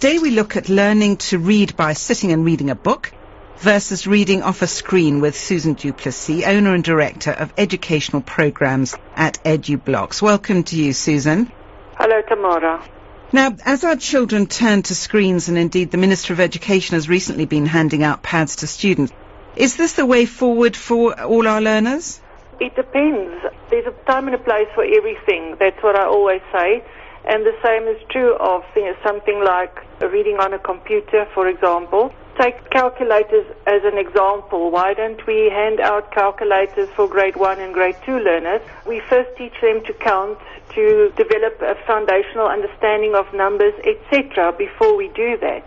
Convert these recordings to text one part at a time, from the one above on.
Today we look at learning to read by sitting and reading a book versus reading off a screen with Susan du Plessis, owner and director of educational programs at EduBlocks. Welcome to you, Susan. Hello, Tamara. Now, as our children turn to screens, and indeed the Minister of Education has recently been handing out pads to students, is this the way forward for all our learners? It depends. There's a time and a place for everything. That's what I always say. And the same is true of something like reading on a computer, for example. Take calculators as an example. Why don't we hand out calculators for grade 1 and grade 2 learners? We first teach them to count, to develop a foundational understanding of numbers, etc. before we do that.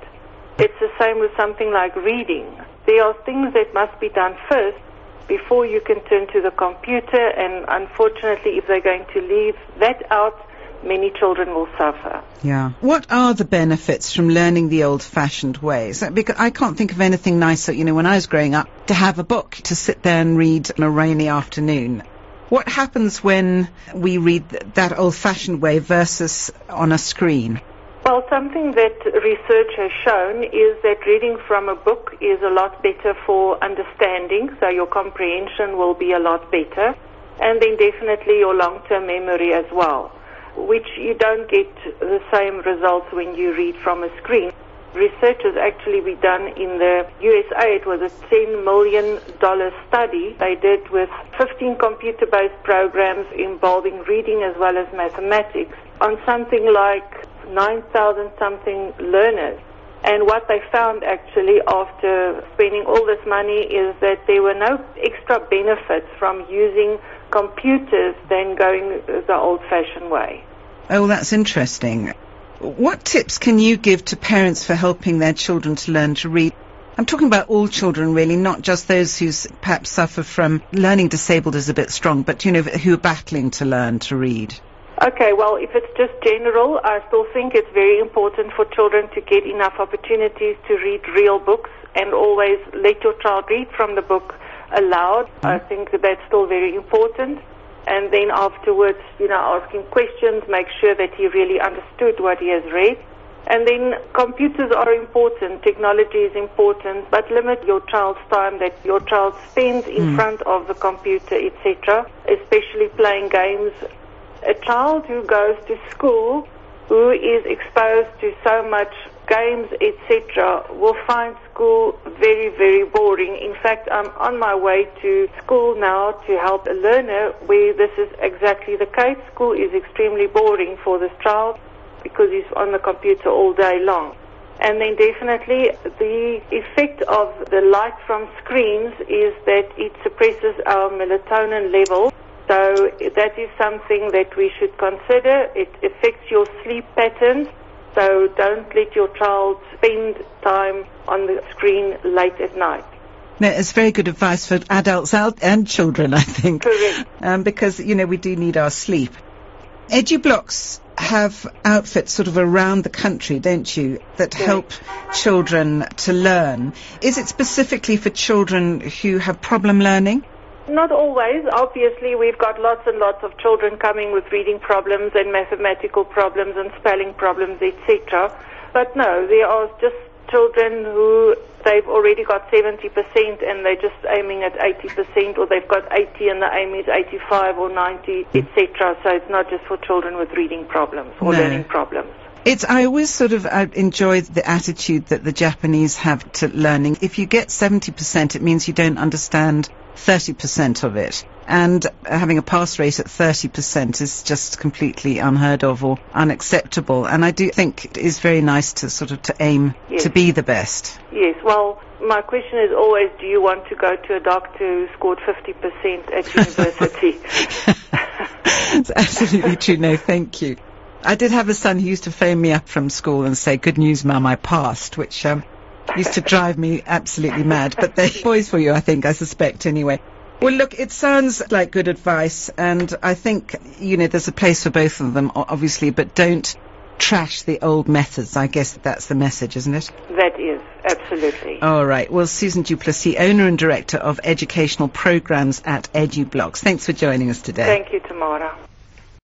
It's the same with something like reading. There are things that must be done first before you can turn to the computer, and unfortunately, if they're going to leave that out, many children will suffer. Yeah. What are the benefits from learning the old-fashioned ways? Because I can't think of anything nicer, when I was growing up, to have a book, to sit there and read on a rainy afternoon. What happens when we read that old-fashioned way versus on a screen? Well, something that research has shown is that reading from a book is a lot better for understanding, so your comprehension will be a lot better, and then definitely your long-term memory as well, which you don't get the same results when you read from a screen. Research has actually been done in the USA. It was a $10 million study they did with 15 computer-based programs involving reading as well as mathematics on something like 9,000-something learners. And what they found actually after spending all this money is that there were no extra benefits from using computers than going the old-fashioned way. Oh, that's interesting. What tips can you give to parents for helping their children to learn to read? I'm talking about all children, really, not just those who perhaps suffer from learning disabled is a bit strong, but, who are battling to learn to read. Okay, well, if it's just general, I still think it's very important for children to get enough opportunities to read real books and always let your child read from the book aloud. I think that's still very important. And then afterwards, asking questions, make sure that he really understood what he has read. And then computers are important, technology is important, but limit your child's time that your child spends in front of the computer, etc., especially playing games. A child who goes to school, who is exposed to so much games, etc., will find school very, very boring. In fact, I'm on my way to school now to help a learner where this is exactly the case. School is extremely boring for this child because he's on the computer all day long. And then definitely the effect of the light from screens is that it suppresses our melatonin level. So that is something that we should consider. It affects your sleep patterns. So don't let your child spend time on the screen late at night. No, it's very good advice for adults and children, I think. Correct. Because, we do need our sleep. EduBlocks have outfits sort of around the country, don't you, that help children to learn. Is it specifically for children who have problem learning? Not always. Obviously, we've got lots and lots of children coming with reading problems and mathematical problems and spelling problems, etc. But no, there are just children who they've already got 70% and they're just aiming at 80%, or they've got 80 and the aim is 85 or 90, etc. So it's not just for children with reading problems or learning problems. I always I enjoy the attitude that the Japanese have to learning. If you get 70%, it means you don't understand 30% of it. And having a pass rate at 30% is just completely unheard of or unacceptable. And I do think it is very nice to aim to be the best. Yes, well, my question is always, do you want to go to a doctor who scored 50% at university? It's absolutely true. No, thank you. I did have a son who used to phone me up from school and say, "Good news, Mum, I passed," which used to drive me absolutely mad. But they're boys for you, I suspect, anyway. Well, look, it sounds like good advice, and I think, there's a place for both of them, obviously, but don't trash the old methods. I guess that's the message, isn't it? That is, absolutely. All right. Well, Susan du Plessis, owner and director of educational programs at EduBlocks. Thanks for joining us today. Thank you, Tamara.